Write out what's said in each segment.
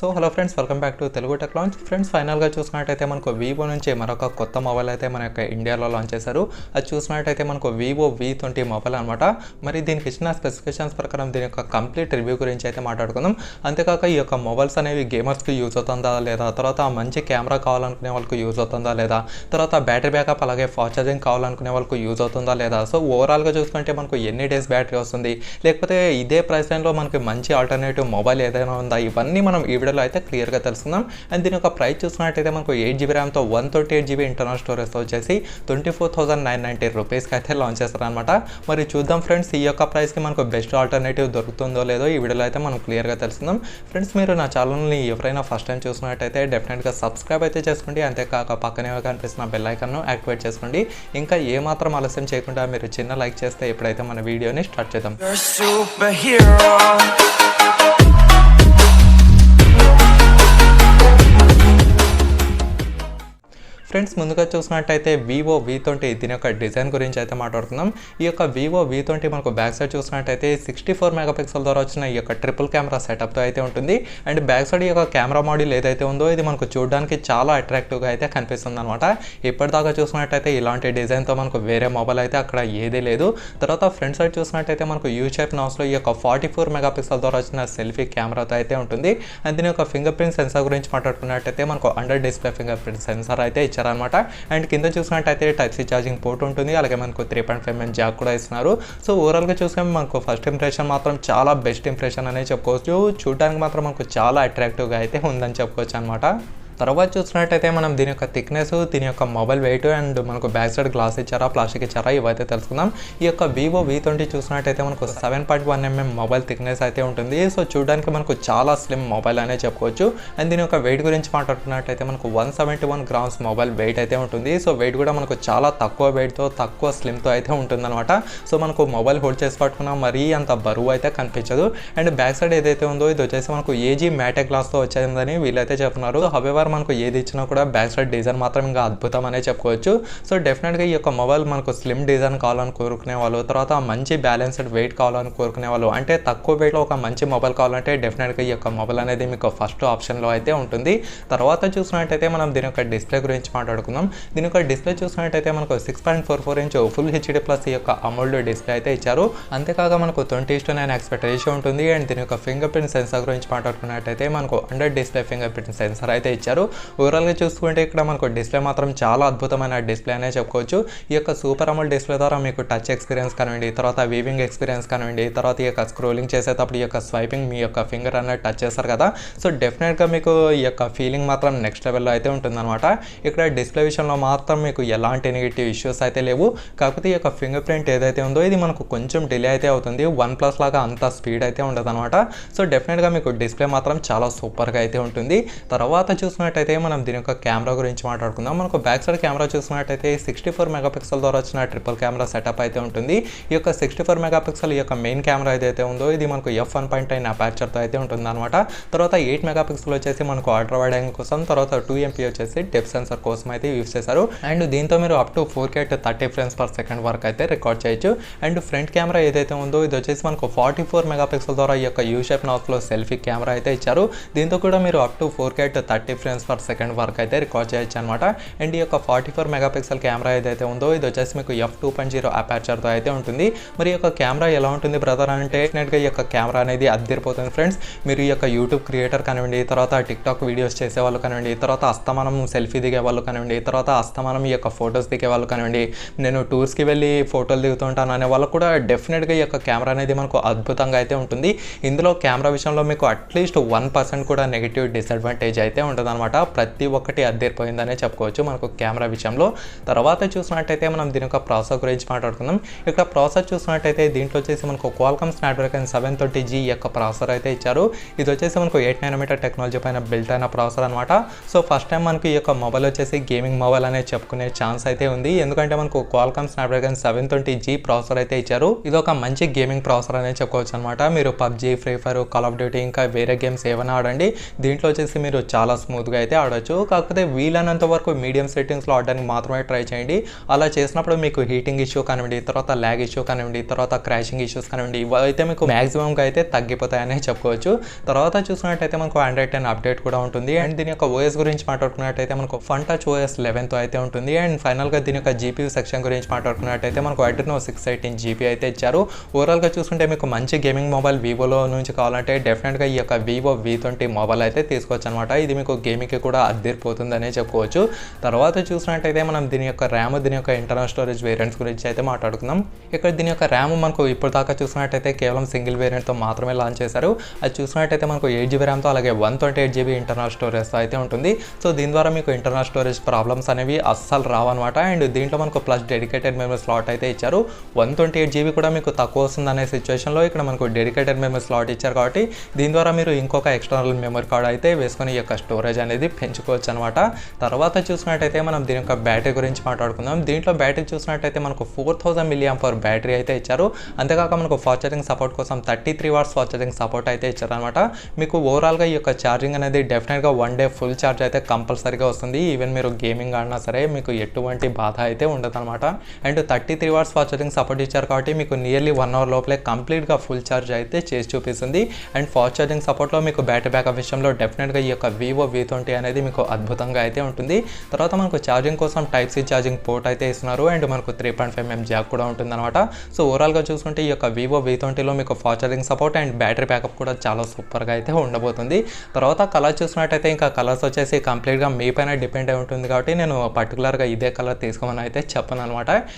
So hello friends, welcome back to Telugu tech launch. Friends, ఫైనల్గా చూసినట్టయితే మనకు వివో నుంచి మరొక కొత్త మొబైల్ అయితే మన యొక్క ఇండియాలో లాంచ్ చేశారు. అది చూసినట్టయితే మనకు వివో V20 మొబైల్ అనమాట. మరి దీనికి ఇచ్చిన స్పెసిఫికేషన్స్ ప్రకారం దీని యొక్క కంప్లీట్ రివ్యూ గురించి అయితే మాట్లాడుకుందాం. అంతేకాక ఈ యొక్క మొబైల్స్ అనేవి గేమర్స్కి యూజ్ అవుతుందా లేదా, తర్వాత మంచి కెమెరా కావాలనుకునే వాళ్ళకి యూజ్ అవుతుందా లేదా, తర్వాత బ్యాటరీ బ్యాకప్ అలాగే ఫాస్ట్ ఛార్జింగ్ కావాలనుకునే వాళ్ళకి యూజ్ అవుతుందా లేదా, సో ఓవరాల్గా చూసుకుంటే మనకు ఎన్ని డేస్ బ్యాటరీ వస్తుంది, లేకపోతే ఇదే ప్రైస్ లైన్లో మనకి మంచి ఆల్టర్నేటివ్ మొబైల్ ఏదైనా ఉందా, ఇవన్నీ మనం ఈ వీడియోలో అయితే క్లియర్గా తెలుసుకుందాం. అండ్ దీని యొక్క ప్రైస్ చూసినట్టయితే మనకు 8GB ర్యామ్తో 128GB ఇంటర్నల్ స్టోరేజ్తో వచ్చేసి 24,990 రూపీస్కి అయితే లాంచ్ చేస్తారనమాట. మరి చూద్దాం ఫ్రెండ్స్, ఈ యొక్క ప్రైస్కి మనకు బెస్ట్ ఆల్టర్నేటివ్ దొరుకుతుందో లేదో ఈ వీడియోలో అయితే మనం క్లియర్గా తెలుసుకుందాం. ఫ్రెండ్స్, మీరు నా ఛానల్ని ఎవరైనా ఫస్ట్ టైం చూసినట్టయితే డెఫినెట్గా సబ్స్క్రైబ్ అయితే చేసుకోండి. అంతేకాక పక్కనే కనిపిస్తున్న బెల్ ఐకాన్ను యాక్టివేట్ చేసుకోండి. ఇంకా ఏమాత్రం ఆలస్యం చేయకుండా మీరు చిన్న లైక్ చేస్తే ఇప్పుడైతే మన వీడియోని స్టార్ట్ చేద్దాం. ఫ్రెండ్స్, ముందుగా చూసినట్టయితే వివో V20 దీని యొక్క డిజైన్ గురించి అయితే మాట్లాడుకుందాం. ఈ యొక్క వివో V20 మనకు బ్యాక్ సైడ్ చూసినట్టయితే 64 మెగాపిక్సెల్ ద్వారా వచ్చిన ఈ యొక్క ట్రిపుల్ కెమెరా సెటప్తో అయితే ఉంటుంది. అండ్ బ్యాక్ సైడ్ ఈ యొక్క కెమెరా మోడల్ ఏదైతే ఉందో ఇది మనకు చూడడానికి చాలా అట్రాక్టివ్గా అయితే కనిపిస్తుంది అనమాట. ఇప్పటిదాకా చూసినట్టయితే ఇలాంటి డిజైన్తో మనకు వేరే మొబైల్ అయితే అక్కడ ఏదీ లేదు. తర్వాత ఫ్రంట్ సైడ్ చూసినట్టయితే మనకు యూ షేప్ నౌస్లో ఈ యొక్క 44 మెగాపిక్సెల్ ద్వారా వచ్చిన సెల్ఫీ కెమెరాతో అయితే ఉంటుంది. అండ్ దీని యొక్క ఫింగర్ ప్రింట్ సెన్సార్ గురించి మాట్లాడుకున్నట్టయితే మనకు under display finger print censor అయితే అనమాట. అండ్ కింద చూసినట్టయితే టైప్ సి ఛార్జింగ్ పోర్ట్ ఉంటుంది. అలాగే మనకు 3.5mm జాక్ కూడా ఇస్తున్నారు. సో ఓవరాల్గా చూస్తే మనకు ఫస్ట్ ఇంప్రెషన్ మాత్రం చాలా బెస్ట్ ఇంప్రెషన్ అనే చెప్పుకోవచ్చు. చూడడానికి మాత్రం మనకు చాలా అట్రాక్టివ్గా అయితే ఉందని చెప్పుకోవచ్చు అనమాట. తర్వాత చూసినట్టయితే మనం దీని యొక్క థిక్నెస్, దీని యొక్క మొబైల్ వెయిట్ అండ్ మనకు బ్యాక్ సైడ్ గ్లాస్ ఇచ్చారా, ప్లాస్టిక్ ఇచ్చారా, ఇవైతే తెలుసుకుందాం. ఈ యొక్క వివో V20 చూసినట్టయితే మనకు 7.1mm మొబైల్ థిక్నెస్ అయితే ఉంటుంది. సో చూడడానికి మనకు చాలా స్లిమ్ మొబైల్ అనే చెప్పుకోవచ్చు. అండ్ దీని యొక్క వెయిట్ గురించి మాట్లాడుకున్నట్టయితే మనకు 171 గ్రామ్స్ మొబైల్ వెయిట్ అయితే ఉంటుంది. సో వెయిట్ కూడా మనకు చాలా తక్కువ వెయిట్తో, తక్కువ స్లిమ్తో అయితే ఉంటుందన్నమాట. సో మనకు మొబైల్ హోల్డ్ చేసి పట్టుకున్నా మరీ అంత బరువు అయితే కనిపించదు. అండ్ బ్యాక్ సైడ్ ఏదైతే ఉందో ఇది వచ్చేసి మనకు ఏజీ మ్యాటే గ్లాస్తో వచ్చేదని వీళ్ళైతే చెప్తున్నారు. హవెవర్ మనకు ఏది ఇచ్చినా కూడా బ్యాక్ సైడ్ డిజైన్ మాత్రం ఇంకా అద్భుతం అనే చెప్పుకోవచ్చు. సో డెఫినెట్గా ఈ యొక్క మొబైల్ మనకు స్లిమ్ డిజైన్ కావాలని కోరుకునే వాళ్ళు, తర్వాత మంచి బ్యాలెన్స్డ్ వెయిట్ కావాలని కోరుకునే వాళ్ళు, అంటే తక్కువ వెయిట్లో ఒక మంచి మొబైల్ కావాలంటే డెఫినెట్గా ఈ యొక్క మొబైల్ అనేది మీకు ఫస్ట్ ఆప్షన్లో అయితే ఉంటుంది. తర్వాత చూసినట్టయితే మనం దీని యొక్క డిస్ప్లే గురించి మాట్లాడుకుందాం. దీని యొక్క డిస్ప్లే చూసినట్టయితే మనకు 6.44 ఇంచ్ ఫుల్ హెచ్డీ ప్లస్ ఈ యొక్క అమోల్డ్ డిస్ప్లే అయితే ఇచ్చారు. అంతేకాక మనకు 20:9 ఆస్పెక్ట్ రేషియో ఉంటుంది. అండ్ దీని యొక్క ఫింగర్ ప్రింట్ సెన్సార్ గురించి మాట్లాడుకున్నట్టయితే మనకు under display finger print censor అయితే ఇచ్చారు. ఓవరాల్గా చూసుకుంటే ఇక్కడ మనకు డిస్ప్లే మాత్రం చాలా అద్భుతమైన డిస్ప్లే అనే చెప్పుకోవచ్చు. ఈ యొక్క సూపర్ అమోల్డ్ డిస్ప్లే ద్వారా మీకు టచ్ ఎక్స్పీరియన్స్ కానివ్వండి, తర్వాత వీవింగ్ ఎక్స్పీరియన్స్ కానివ్వండి, తర్వాత ఈ యొక్క స్క్రోలింగ్ చేసేటప్పుడు ఈ యొక్క స్వైపింగ్ మీ యొక్క ఫింగర్ అనేది టచ్ చేస్తారు కదా, సో డెఫినెట్గా మీకు ఈ యొక్క ఫీలింగ్ మాత్రం నెక్స్ట్ లెవెల్లో అయితే ఉంటుందన్నమాట. ఇక్కడ డిస్ప్లే విషయంలో మాత్రం మీకు ఎలాంటి నెగిటివ్ ఇష్యూస్ అయితే లేవు. కాకపోతే ఈ యొక్క ఫింగర్ ప్రింట్ ఏదైతే ఉందో ఇది మనకు కొంచెం డిలే అయితే అవుతుంది. OnePlus లాగా అంత స్పీడ్ అయితే ఉండదు అనమాట. సో డెఫినెట్గా మీకు డిస్ప్లే మాత్రం చాలా సూపర్గా అయితే ఉంటుంది. తర్వాత చూసినట్టయితే మనం దీని యొక్క కెమెరా గురించి మాట్లాడుకుందాం. మనకు బ్యాక్ సైడ్ కెమెరా చూసినట్టయితే 64 మెగాపిక్సెల్ ద్వారా వచ్చిన ట్రిపుల్ కెమెరా సెటప్ అయితే ఉంటుంది. ఈ యొక్క 64 మెగాపిక్సెల్ ఈ యొక్క మెయిన్ కెమెరా ఏదైతే ఉందో ఇది మనకు f1.9 అపార్చర్తో అయితే ఉంటుంది అనమాట. తర్వాత 8 మెగాపిక్సెల్ వచ్చేసి మనకు అల్ట్రా వైడ్ యాంగిల్ కోసం, తర్వాత 2MP వచ్చేసి డెప్త్ సెన్సర్ కోసం అయితే యూస్ చేశారు. అండ్ దీంతో మీరు up to 4K 30 frames per second వరకు అయితే రికార్డ్ చేయొచ్చు. అండ్ ఫ్రంట్ కెమెరా ఏదైతే ఉందో ఇది వచ్చేసి మనకు 44 మెగాపిక్సెల్ ద్వారా ఈ యొక్క యూ షేప్ నౌస్లో సెల్ఫీ కెమెరా అయితే ఇచ్చారు. దీంతో కూడా మీరు up to 4K 30 frames per second వరకు అయితే రికార్డ్ చేయొచ్చు అనమాట. అండ్ ఈ యొక్క 44 మెగాపిక్సెల్ కెమెరా ఏదైతే ఉందో ఇది వచ్చేసి మీకు f2.0 అపార్చర్తో అయితే ఉంటుంది. మరి ఈ యొక్క కెమెరా ఎలా ఉంటుంది బ్రదర్ అంటే, డెఫినెట్గా ఈ యొక్క కెమెరా అనేది అద్దరిపోతుంది ఫ్రెండ్స్. మీరు ఈ యొక్క యూట్యూబ్ క్రియేటర్ కానివ్వండి, తర్వాత టిక్టాక్ వీడియోస్ చేసే వాళ్ళు కానివ్వండి, తర్వాత అస్తమానం సెల్ఫీ దిగే వాళ్ళు కానివ్వండి, తర్వాత అస్తమానం ఈ యొక్క ఫొటోస్ దిగే వాళ్ళు కానివ్వండి, నేను టూర్స్కి వెళ్ళి ఫోటోలు దిగుతుంటాను అనే వాళ్ళు కూడా డెఫినెట్గా ఈ యొక్క కెమెరా అనేది మనకు అద్భుతంగా అయితే ఉంటుంది. ఇందులో కెమెరా విషయంలో మీకు అట్లీస్ట్ 1% కూడా నెగిటివ్ డిసడ్వాంటేజ్ అయితే ఉంటుంది అనమాట. ప్రతి ఒక్కటి అద్దరిపోయిందనే చెప్పుకోవచ్చు మనకు కెమెరా విషయంలో. తర్వాత చూసినట్టయితే మనం దీని యొక్క ప్రాసెసర్ గురించి మాట్లాడుకుందాం. ఇక్కడ ప్రాసెసర్ చూసినట్టయితే దీంట్లో వచ్చేసి మనకు క్వాల్కామ్ స్నాప్డ్రాగన్ 730G యొక్క ప్రాసెసర్ అయితే ఇచ్చారు. ఇది వచ్చేసి మనకు 8nm టెక్నాలజీ పైన బిల్ట్ అయిన ప్రాసెసర్ అనమాట. సో ఫస్ట్ టైం మనకి ఈ యొక్క మొబైల్ వచ్చేసి గేమింగ్ మొబైల్ అనే చెప్పుకునే ఛాన్స్ అయితే ఉంది. ఎందుకంటే మనకు క్వాల్కామ్ స్నాప్డ్రాగన్ 720G ప్రాసెసర్ అయితే ఇచ్చారు. ఇది ఒక మంచి గేమింగ్ ప్రాసెసర్ అనే చెప్పుకోవచ్చు అనమాట. మీరు PUBG, free fire, call of duty ఇంకా వేరే గేమ్స్ ఏమైనా ఆడండి, దీంట్లో వచ్చేసి మీరు చాలా స్మూత్గా స్మూత్గా అయితే ఆడొచ్చు. కాకపోతే వీలైనంత వరకు మీడియం సెట్టింగ్స్లో ఆడడానికి మాత్రమే ట్రై చేయండి. అలా చేసినప్పుడు మీకు హీటింగ్ ఇష్యూ కానివ్వండి, తర్వాత ల్యాగ్ ఇష్యూ కానివ్వండి, తర్వాత క్రాషింగ్ ఇష్యూస్ కానివ్వండి, ఇవైతే మీకు మ్యాక్సిమంగా అయితే తగ్గిపోతాయని చెప్పుకోవచ్చు. తర్వాత చూసినట్టయితే మనకు ఆండ్రాయిడ్ 10 అప్డేట్ కూడా ఉంటుంది. అండ్ దీని యొక్క ఓఎస్ గురించి మాట్లాడుకున్నట్టయితే మనకు ఫంటచ్ ఓఎస్ 11తో అయితే ఉంటుంది. అండ్ ఫైనల్గా దీని యొక్క జీపీయూ సెక్షన్ గురించి మాట్లాడుకున్నట్టయితే మనకు Adreno 618 జీబీ అయితే ఇచ్చారు. ఓవరాల్గా చూసుకుంటే మీకు మంచి గేమింగ్ మొబైల్ వివోలో నుంచి కావాలంటే డెఫినెట్గా ఈ యొక్క Vivo V20 మొబైల్ అయితే తీసుకోవచ్చు అనమాట. ఇది మీకు గేమింగ్కి కూడా అద్దరిపోతుందనే చెప్పుకోవచ్చు. తర్వాత చూసినట్టయితే మనం దీని యొక్క ర్యామ్, దీని యొక్క ఇంటర్నల్ స్టోరేజ్ వేరియంట్స్ గురించి అయితే మాట్లాడుకుందాం. ఇక్కడ దీని యొక్క ర్యామ్ మనకు ఇప్పుడు దాకా చూసినట్టయితే కేవలం సింగిల్ వేరియంట్తో మాత్రమే లాంచ్ చేశారు. అది చూసినట్టయితే మనకు 8GB ర్యామ్తో అలాగే 128GB ఇంటర్నల్ స్టోరేజ్తో అయితే ఉంటుంది. సో దీని ద్వారా మీకు ఇంటర్నల్ స్టోరేజ్ ప్రాబ్లమ్స్ అనేవి అస్సలు రావన్నమాట. అండ్ దీంట్లో మనకు ప్లస్ డెడికేటెడ్ మెమరీ స్లాట్ అయితే ఇచ్చారు. 128GB కూడా మీకు తక్కువ వస్తుందనే సిచ్యువేషన్లో ఇక్కడ మనకు డెడికేటెడ్ మెమరీ స్లాట్ ఇచ్చారు కాబట్టి దీని ద్వారా మీరు ఇంకొక ఎక్స్టర్నల్ మెమరీ కార్డ్ అయితే వేసుకొని ఈ యొక్క స్టోరేజ్ అనేది పెంచుకోవచ్చు అనమాట. తర్వాత చూసినట్టయితే మనం దీని యొక్క బ్యాటరీ గురించి మాట్లాడుకుందాం. దీంట్లో బ్యాటరీ చూసినట్టయితే మనకు 4000 mAh బ్యాటరీ అయితే ఇచ్చారు. అంతేకాక మనకు ఫాస్ట్ ఛార్జింగ్ సపోర్ట్ కోసం 33 watts ఫాస్ట్ ఛార్జింగ్ సపోర్ట్ అయితే ఇచ్చారనమాట. మీకు ఓవరాల్గా ఈ యొక్క ఛార్జింగ్ అనేది డెఫినెట్గా 1 day ఫుల్ ఛార్జ్ అయితే కంపల్సరీగా వస్తుంది. ఈవెన్ మీరు గేమింగ్ ఆడినా సరే మీకు ఎటువంటి బాధ అయితే ఉండదు అనమాట. And 33 watts fast charging support ఇచ్చారు కాబట్టి మీకు నియర్లీ 1 hour లోపలే కంప్లీట్గా ఫుల్ ఛార్జ్ అయితే చేసి చూపిస్తుంది. అండ్ ఫాస్ట్ ఛార్జింగ్ సపోర్ట్లో మీకు బ్యాటరీ బ్యాకప్ విషయంలో డెఫినెట్గా ఈ యొక్క Vivo V20 అనేది మీకు అద్భుతంగా అయితే ఉంటుంది. తర్వాత మనకు ఛార్జింగ్ కోసం టైప్ సి ఛార్జింగ్ పోర్ట్ అయితే ఇస్తున్నారు. అండ్ మనకు 3.5mm జాక్ కూడా ఉంటుంది అనమాట. సో ఓవరాల్గా చూసుకుంటే ఈ యొక్క Vivo V20లో మీకు fast charging support and battery backup కూడా చాలా సూపర్గా అయితే ఉండబోతుంది. తర్వాత కలర్ చూసినట్టయితే ఇంకా కలర్స్ వచ్చేసి కంప్లీట్గా మీ పైన డిపెండ్ అయి ఉంటుంది కాబట్టి నేను పర్టికులర్గా ఇదే కలర్ తీసుకోమని అయితే చెప్పను అనమాట.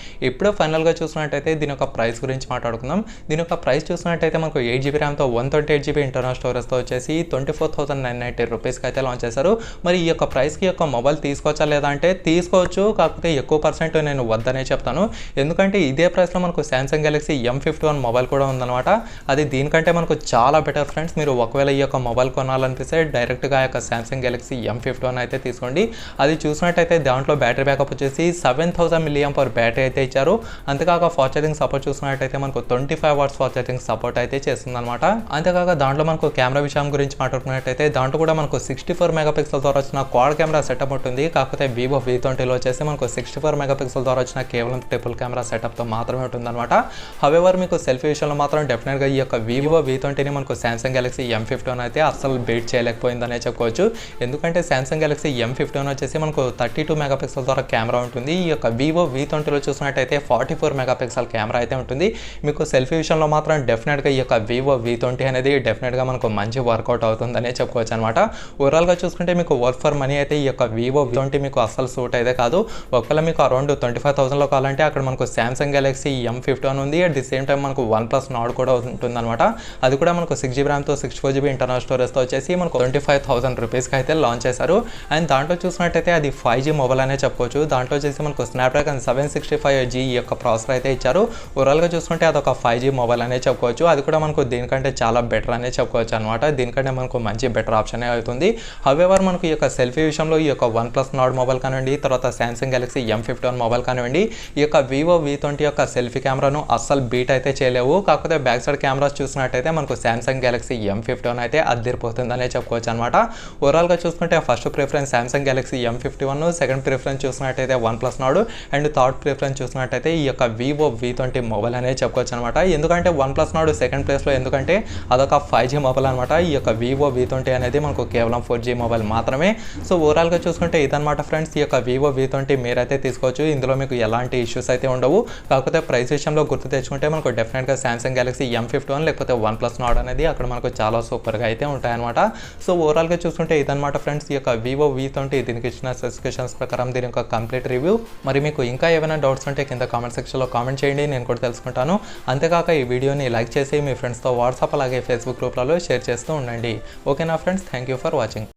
ఇప్పుడు ఫైనల్గా చూసినట్టయితే దీని యొక్క ప్రైస్ గురించి మాట్లాడుకుందాం. దీని యొక్క ప్రైస్ చూసినట్టయితే మనకు 8GB ర్యామ్తో 128GB ఇంటర్నల్ స్టోరేజ్తో వచ్చేసి 24,990 రూపీస్కి అయితే లాంచ్ చేశారు. మరి ఈ యొక్క ప్రైస్కి యొక్క మొబైల్ తీసుకోవచ్చా లేదా అంటే తీసుకోవచ్చు. కాకపోతే ఎక్కువ పర్సెంట్ నేను వద్దనే చెప్తాను. ఎందుకంటే ఇదే ప్రైస్లో మనకు సామ్సంగ్ గెలాక్సీ M51 మొబైల్ కూడా ఉందన్నమాట. అది దీనికంటే మనకు చాలా బెటర్ ఫ్రెండ్స్. మీరు ఒకవేళ ఈ యొక్క మొబైల్ కొనాలనిపిస్తే డైరెక్ట్గా ఆ యొక్క సామ్సంగ్ గెలాక్సీ M51 అయితే తీసుకోండి. అది చూసినట్టయితే దాంట్లో బ్యాటరీ బ్యాకప్ వచ్చేసి 7000 mAh బ్యాటరీ అయితే ఇచ్చారు. అంతేకాక ఫాస్ట్ ఛార్జింగ్ సపోర్ట్ చూసినట్టయితే మనకు 25 watts ఫాస్ట్ ఛార్జింగ్ సపోర్ట్ అయితే చేస్తుంది అనమాట. అంతేకాక దాంట్లో మనకు కెమెరా విషయం గురించి మాట్లాడుకున్నట్టయితే దాంట్లో కూడా మనకు 64 మెగాపిక్సెల్ ద్వారా వచ్చిన క్వాడ్ కెమెరా సెటప్ ఉంటుంది. కాకపోతే Vivo V20లో వచ్చేసి మనకు 64 మెగాపిక్సెల్ ద్వారా వచ్చిన కేవలం ట్రిపుల్ కెమెరా సెటప్తో మాత్రమే ఉంటుంది అనమాట. హవెవర్ మీకు సెల్ఫీ విషయంలో మాత్రం డెఫినెట్గా ఈ యొక్క Vivo V20ని మనకు సామ్సంగ్ గెలాక్సీ M51 అయితే అస్సలు బీట్ చేయలేకపోయిందనే చెప్పుకోవచ్చు. ఎందుకంటే సామ్సంగ్ గెలాక్సీ M51 వచ్చేసి మనకు 32 మెగాపిక్సెల్ ద్వారా కెమెరా ఉంటుంది. ఈ యొక్క Vivo V20లో చూసినట్టయితే 44 మెగాపిక్సెల్ కెమెరా అయితే ఉంటుంది. మీకు సెల్ఫీ విషయంలో మాత్రం డెఫినెట్గా ఈ యొక్క Vivo V20 అనేది డెఫినెట్గా మనకు మంచి వర్కౌట్ అవుతుందనే చెప్పుకోవచ్చు అనమాట. ఓవరాల్గా చూసుకుంటే మీకు వర్క్ ఫర్ మనీ అయితే ఈ యొక్క Vivo V20 మీకు అస్సలు సూట్ అయితే కాదు. ఒకవేళ మీకు అరౌండ్ 25,000లో కావాలంటే అక్కడ మనకు సామ్సంగ్ గెలాక్సీ M51 ఉంది. అట్ ది సేమ్ టైం మనకు OnePlus Nord కూడా ఉంటుందన్నమాట. అది కూడా మనకు 6GB ర్యామ్తో 64GB ఇంటర్నల్ స్టోరేజ్తో వచ్చేసి మనకు 25,000 రూపీస్కి అయితే లాంచ్ చేశారు. అండ్ దాంట్లో చూసినట్టయితే అది 5G మొబైల్ అనే చెప్పుకోవచ్చు. దాంట్లో వచ్చేసి మనకు స్నాప్డ్రాగన్ 765G ఈ యొక్క ప్రాసెసర్ అయితే ఇచ్చారు. ఓవరాల్గా చూసుకుంటే అదొక 5G మొబైల్ అనే చెప్పుకోవచ్చు. అది కూడా మనకు దీనికంటే చాలా బెటర్ అనే చెప్పుకోవచ్చు అనమాట. దీనికంటే మనకు మంచి బెటర్ ఆప్షన్ అవుతుంది. హవెవర్ మనకు ఈ యొక్క సెల్ఫీ విషయంలో ఈ యొక్క OnePlus Nord మొబైల్ కానివ్వండి, తర్వాత సామ్సంగ్ గెలాక్సీ M51 మొబైల్ కానివ్వండి, ఈ యొక్క Vivo V20 యొక్క సెల్ఫీ కెమెరాను అస్సలు బీట్ అయితే చేయలేవు. కాకపోతే బ్యాక్ సైడ్ కెమెరాస్ చూసినట్టయితే మనకు సామ్సంగ్ గెలాక్సీ M51 అయితే అద్దరిపోతుందనే చెప్పుకోవచ్చు అనమాట. ఓవరాల్గా చూసుకుంటే first preference Samsung Galaxy M51, second preference చూసినట్టయితే OnePlus Nord, and third preference చూసినట్టయితే ఈ యొక్క Vivo V20 మొబైల్ అనేది చెప్పుకోవచ్చు అనమాట. ఎందుకంటే OnePlus Nord సెకండ్ ప్లేస్లో, ఎందుకంటే అదొక 5G మొబైల్ అనమాట. ఈ యొక్క Vivo V20 అనేది మనకు కేవలం 4G మొబైల్ మాత్రమే. సో ఓవరాల్గా చూసుకుంటే ఇదనమాట ఫ్రెండ్స్ ఈ యొక్క Vivo V20 మీరైతే తీసుకోవచ్చు. ఇందులో మీకు ఎలాంటి ఇష్యూస్ అయితే ఉండవు. కాకపోతే ప్రైస్ విషయంలో గుర్తు తెచ్చుకుంటే మనకు డెఫినెట్గా సామ్సంగ్ గెలాక్సీ M51 లేకపోతే OnePlus Nord అనేది అక్కడ మనకు చాలా సూపర్గా అయితే ఉంటాయన్నమాట. సో ఓవరాల్గా చూసుకుంటే ఇదనమాట ఫ్రెండ్స్ ఈ యొక్క Vivo V20 దీనికి ఇచ్చిన స్పెసిఫికేషన్స్ ప్రకారం దీని యొక్క కంప్లీట్ రివ్యూ. మరి మీకు ఇంకా ఏమైనా డౌట్స్ ఉంటే కింద కామెంట్ సెక్షన్లో కామెంట్ చేయండి, నేను కూడా తెలుసుకుంటాను. అంతేకాక ఈ వీడియోని లైక్ చేసి మీ ఫ్రెండ్స్తో వాట్సాప్ అలాగే ఫేస్బుక్ గ్రూప్లలో షేర్ చేస్తూ ఉండండి. ఓకేనా friends, thank you for watching.